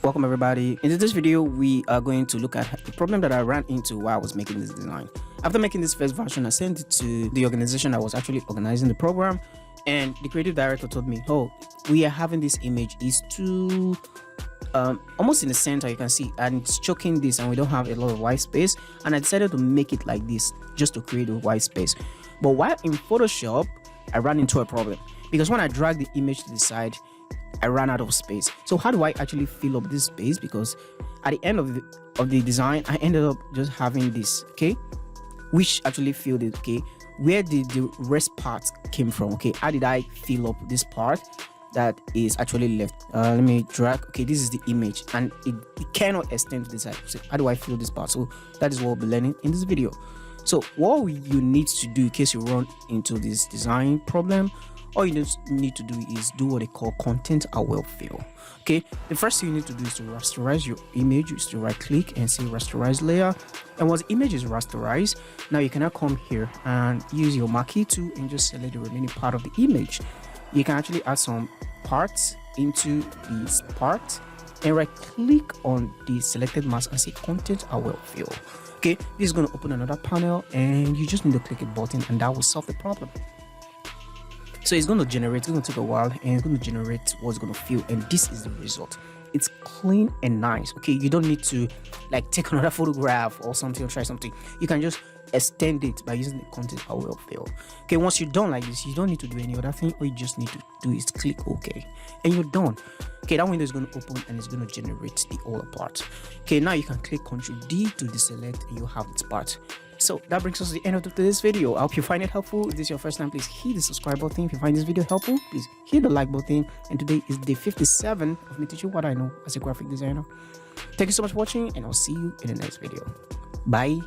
Welcome everybody. In this video we are going to look at the problem that I ran into while I was making this design. After making this first version, I sent it to the organization that was actually organizing the program, and the creative director told me, oh, we are having this image is too almost in the center, you can see, and it's choking this, and we don't have a lot of white space, and I decided to make it like this just to create a white space. But while in Photoshop, I ran into a problem because when I drag the image to the side, I ran out of space. So how do I actually fill up this space? Because at the end of the design, I ended up just having this, okay, which actually filled it. Okay, where did the rest part came from? Okay, how did I fill up this part that is actually left? Let me drag. Okay, this is the image, and it cannot extend to the side. So how do I fill this part? So that is what we'll be learning in this video. So what you need to do in case you run into this design problem, all you need to do is do what they call content aware fill. Okay, the first thing you need to do is to rasterize your image. Is to right click and say rasterize layer, and once the image is rasterized, now you can now come here and use your marquee tool and just select the remaining part of the image. You can actually add some parts into this part and right click on the selected mask and say content aware fill. Okay, this is going to open another panel, and you just need to click a button, and that will solve the problem. So it's going to generate, it's going to take a while, and it's going to generate what's going to fill, and this is the result. It's clean and nice. Okay, you don't need to like take another photograph or something or try something. You can just extend it by using the content aware fill. Okay, once you're done like this, you don't need to do any other thing. All you just need to do is click OK, and you're done. Okay, that window is going to open and it's going to generate the other part. Okay, now you can click Ctrl D to deselect, and you'll have this part. So that brings us to the end of today's video. I hope you find it helpful. If this is your first time, please hit the subscribe button. If you find this video helpful, please hit the like button. And today is day 57 of me teaching what I know as a graphic designer. Thank you so much for watching, and I'll see you in the next video. Bye.